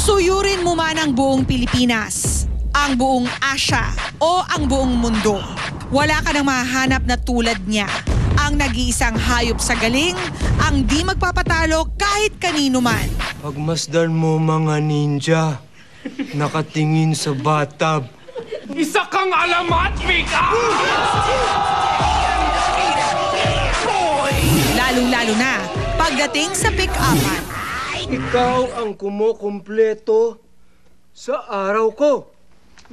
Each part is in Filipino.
Suyurin mo man ang buong Pilipinas, ang buong Asia o ang buong mundo. Wala ka nang mahahanap na tulad niya. Ang nag-iisang hayop sa galing, ang di magpapatalo kahit kanino man. Pagmasdan mo mga ninja, nakatingin sa bathtub. Isa kang alamat, Pika! Lalo-lalo na pagdating sa pick-upan. Ikaw ang kumukumpleto sa araw ko.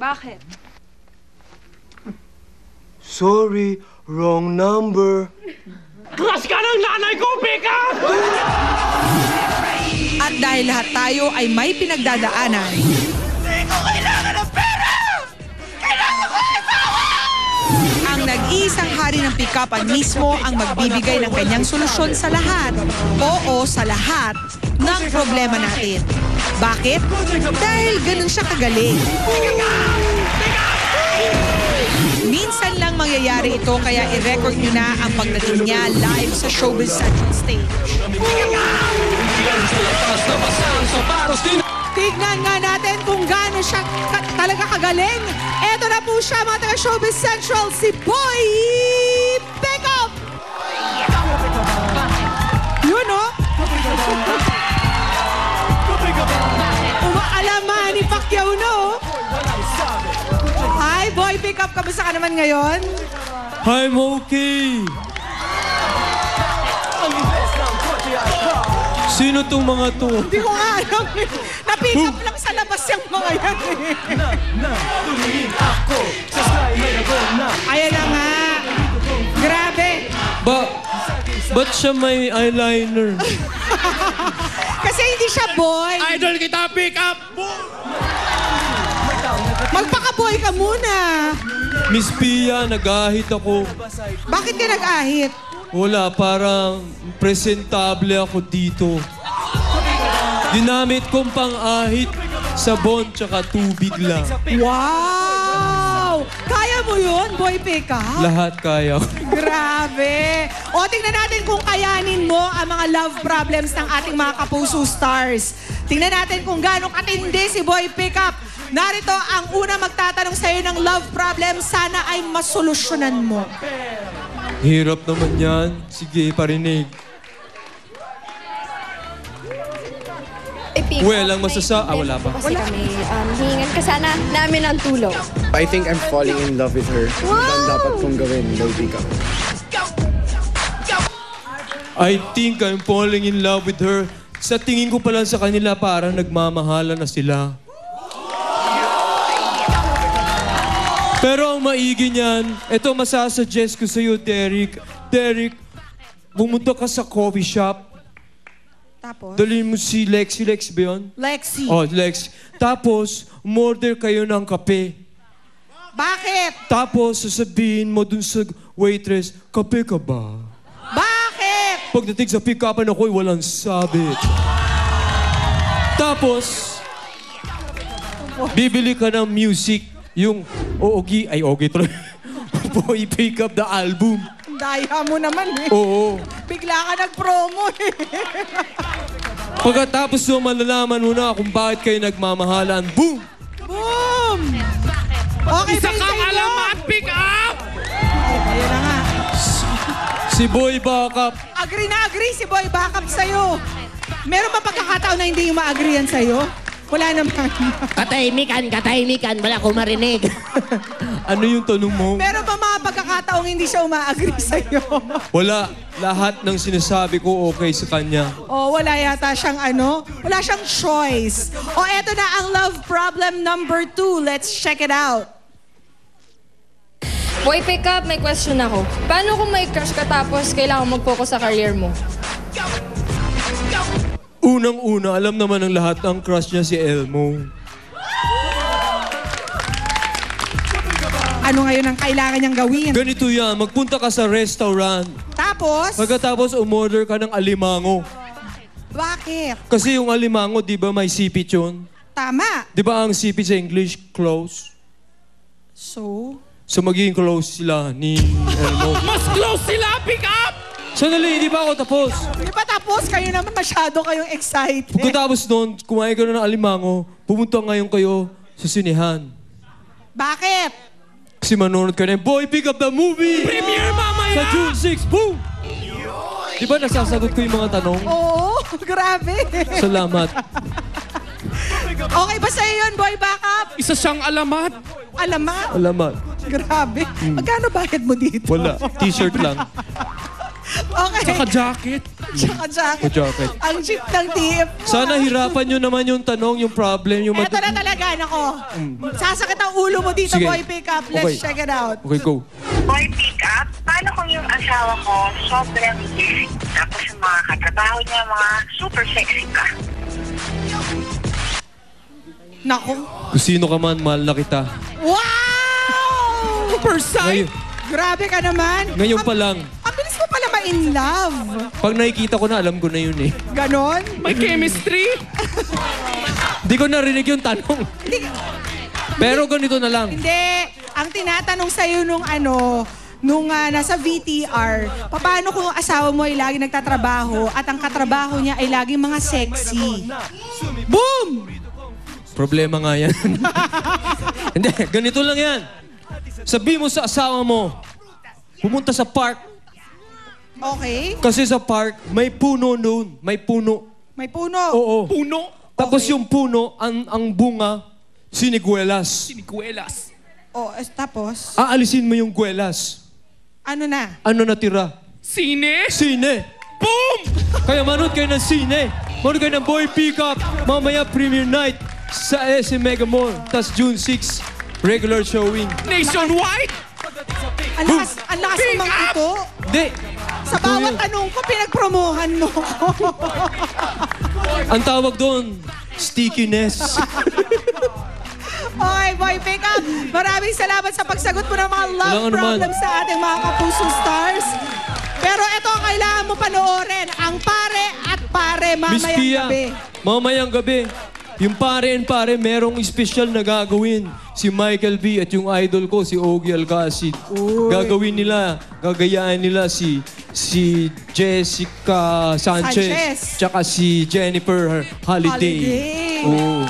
Bakit? Sorry, wrong number. Crush ka ng nanay ko, Pika! At dahil lahat tayo ay may pinagdadaanan, Hindi ko kailangan ng pera! Kailangan ko isawa! ang nag-iisang hari ng pick-upan mismo ang magbibigay ng kanyang solusyon sa lahat, oo sa lahat, ng problema natin. Bakit? Dahil ganun siya kagaling. Minsan lang mangyayari ito kaya i-record nyo na ang pagdating niya live sa Showbiz Central Stage. Tignan nga natin kung gaano siya talaga kagaling. Eto na po siya mga taga Showbiz Central, si Boy Pickup! Yun o. Umaalaman ni Pacquiao no? Hi Boy Pickup, kamusta ka naman ngayon? I'm okay. Sino tong mga to? Hindi ko nga alam eh. Na-pick up lang sa labas yung mga yan eh. Ayan na nga. Grabe. Ba't siya may eyeliner? Kasi hindi siya boy. Idol kita, Pika! Magpaka-boy ka muna. Miss Pia, nag-ahit ako. Bakit ka nag-ahit? Wala, parang presentable ako dito. Ginamit kong pang-ahit, sabon, tsaka tubig lang. Wow! Kaya mo yun, Boy Pickup? Lahat kaya. Grabe! O, tingnan natin kung kayanin mo ang mga love problems ng ating mga kapuso stars. Tingnan natin kung gaano katindi si Boy Pickup. Narito ang una magtatanong sa'yo ng love problem. Sana ay masolusyonan mo. Hirap naman yan. Sige, parinig. Well, ang wala pa. Kasi kami, hihingan ka sana namin ng tulong. I think I'm falling in love with her. Ano ang dapat kong gawin, Boy Pickup? I think I'm falling in love with her. Sa tingin ko pa lang sa kanila, parang nagmamahala na sila. Pero ang maigi niyan, ito masasuggest ko sa'yo, Derek. Derek, bumunta ka sa coffee shop. Tapos? Dalhin mo si Lexi. Lexi ba yun? Lexi. Oh, Lex. Tapos, umorder kayo ng kape. Bakit? Tapos, sasabihin mo dun sa waitress, kape ka ba? Bakit? Pagdating sa pick-upan ako'y walang sabit. Tapos, bibili ka ng music. Yung Oogi, ay Oogi tuloy. Boy Pickup the album. Daya mo naman eh. Oo. Bigla ka nag-promo eh. Pagkatapos mo, malalaman mo na kung bakit kayo nagmamahalan. Boom! Boom! Okay, Isa Faye, kang sa'yo. alamat, Pika! Ayun na nga. Si Boy Backup. Agree na agree si Boy Backup sa'yo. Meron ba pagkakataon na hindi yung ma-agree yan sa'yo? Wala naman. Katahimikan, wala akong marinig. Ano yung tanong mo? Meron ba mga pagkakataong hindi siya uma-agree sa'yo? Wala. Lahat ng sinasabi ko okay sa kanya. O, wala yata siyang wala siyang choice. O, eto na ang love problem number 2. Let's check it out. Boy Pickup, may question ako. Paano kung may crush ka tapos kailangan mag-focus sa career mo? Unang-una, alam naman ng lahat ang crush niya si Elmo. Ano ngayon ang kailangan niyang gawin? Ganito yan, magpunta ka sa restaurant. Tapos, Pagkatapos umorder ka ng alimango. bakit? Kasi yung alimango, di ba may sipit yun? Tama. Di ba ang sipit sa English, close? So? So magiging close sila ni Elmo. Mas close sila, Pika! Sandali, hindi pa ako tapos. Di ba tapos? Kayo naman masyado kayong excited. Pagkatapos noon, kumain ka na ng alimango, pumunta ngayon kayo sa sinehan. Bakit? Kasi manonood ka na yung Boy Pick Up the Movie! Premiere mamaya! Sa June 6, boom! Di ba nasasagot ko yung mga tanong? Oo, grabe. Salamat. Okay ba sa'yo yun, Boy Backup? Isa siyang alamat. Alamat? Salamat. Grabe. Magkano bayad mo dito? Wala. T-shirt lang. Okay. Saka jacket. Tsaka jacket. Jacket. Ang cheap ng TF. Sana hirapan nyo naman yung tanong, yung problem, yung... Eto na talaga, nako. Sasakit ang ulo mo dito, Sige. Boy Pickup. Let's Okay. check it out. Okay, go. Boy pick up, paano kung yung asawa ko sobrang busy, tapos yung mga katrabaho niya, mga super sexy ka? Nako. Kung sino ka man, mahal na kita. Wow! First time. Grabe ka naman. Ngayon pa lang. Ang bilis mo pala ma-in love. Pag nakikita ko na, alam ko na yun eh. Ganon? May chemistry. Hindi ko narinig yung tanong. Pero ganito na lang. Hindi. Ang tinatanong sa'yo nung nung nasa VTR, paano kung asawa mo ay lagi nagtatrabaho at ang katrabaho niya ay lagi mga sexy? Boom! Problema nga yan. Hindi, ganito lang yan. Sabi mo sa asawa mo, pumunta sa park. Okay. Kasi sa park, may puno noon. May puno. May puno. Oo. Puno. Tapos yung puno, ang bunga, siniguelas. Siniguelas. Oh, tapos, Aalisin mo yung guelas. ano na? Ano natira? Sine. Sine. Boom! Kaya manood kayo ng sine. Manood kayo ng Boy Pickup. Mamaya premiere night sa SM Mega Mall. Tas June 6, regular showing. Nationwide. Ang lakas Pick naman up! ito. Hindi. Sa bawat tanong ko, pinagpromohan mo. Ang tawag doon, stickiness. Okay, Boy Pickup. Maraming salamat sa pagsagot mo ng mga love Walang anuman. problems sa ating mga kapuso stars. Pero ito ang kailangan mo panoorin. Ang Pare at Pare Miss mamayang Pia, gabi. mamayang gabi, yung Pare and Pare, merong special na gagawin. Si Michael B. at yung idol ko, si Ogie Alcacid. Gagawin nila, gagayaan nila si Jessica Sanchez. Sanchez. Tsaka si Jennifer Holiday. Holiday. Oo.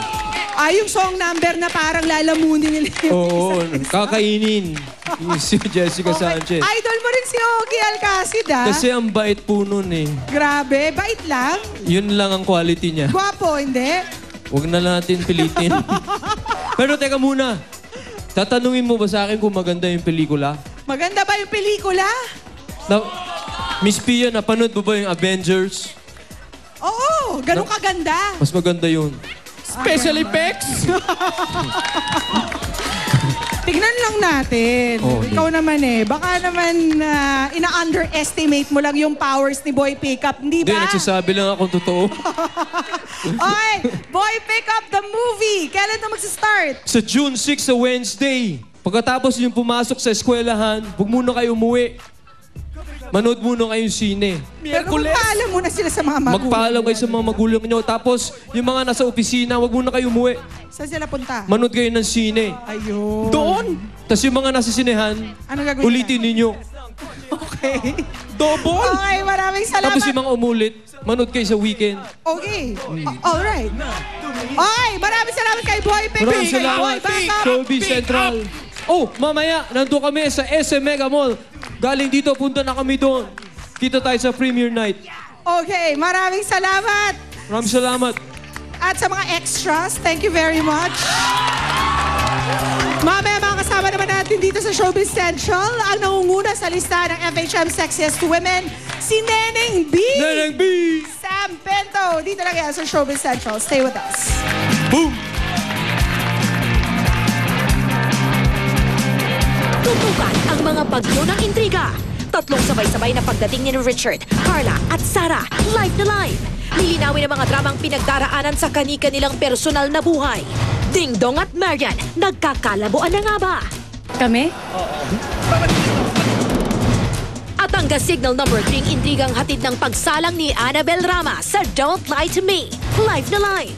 Yung song number na parang lalamunin nila. Oo, kakainin. Si Jessica Sanchez. Idol mo rin si Ogie Alcacid, ah. Kasi ang bait po nun eh. Grabe, bait lang. Yun lang ang quality niya. Gwapo, hindi? Huwag na natin pilitin. Pero teka muna. Tatanungin mo ba sa akin kung maganda yung pelikula? Maganda ba yung pelikula? Miss Pia, napanood mo ba yung Avengers? Oo, ganun kaganda. Mas maganda yun. Special effects. Tignan lang natin. Oh, Ikaw naman eh. Baka naman ina-underestimate mo lang yung powers ni Boy Pickup. Hindi Hindi, ba? nagsasabi lang akong totoo. Okay, Boy Pickup the movie. Kailan na magsa-start? Sa June 6 sa Wednesday, pagkatapos yung pumasok sa eskwelahan, huwag muna kayo umuwi. Manood muna kayo sine. Pero magpaalam muna sila sa mga magulang. Magpaalam kayo sa mga magulang nyo. Tapos, yung mga nasa opisina, huwag muna kayo umuwi. Saan sila punta? Manood kayo ng sine. Ayun. Doon. Tapos yung mga nasa sinehan, Ano gagawin ulitin ninyo. Okay. Double. Okay, maraming salamat. Tapos yung mga umulit, manood kayo sa weekend. Okay. Alright. Okay, maraming salamat kay Boy Pickup. Maraming Kay Boy salamat. Backup. Showbiz Central. Oh, mamaya, nandun kami sa SM Mega Mall. Galing dito, punta na kami doon. Kita tayo sa premiere night. Okay, maraming salamat. Maraming salamat. At sa mga extras, thank you very much. Mamaya mga kasama naman natin dito sa Showbiz Central, ang nangunguna sa lista ng FHM Sexiest Women, si Neneng B. Neneng B! Sam Bento. Dito lang yan sa Showbiz Central. Stay with us. Boom! Tutukan ang mga bagyo ng intriga. Tatlong sabay-sabay na pagdating ni Richard, Carla at Sarah, live na live. Lilinawin ang mga dramang pinagdaraanan sa kani-kanilang personal na buhay. Ding Dong at Marian, nagkakalabuan na nga ba? Kami? At ang signal number 3 intrigang hatid ng pagsalang ni Annabel Rama sa Don't Lie to Me, live na live.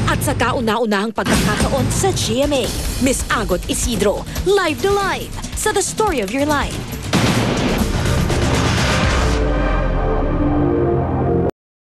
At sa kauna-unahang pagkakataon sa GMA, Miss Agot Isidro, live na live sa The Story of Your Life.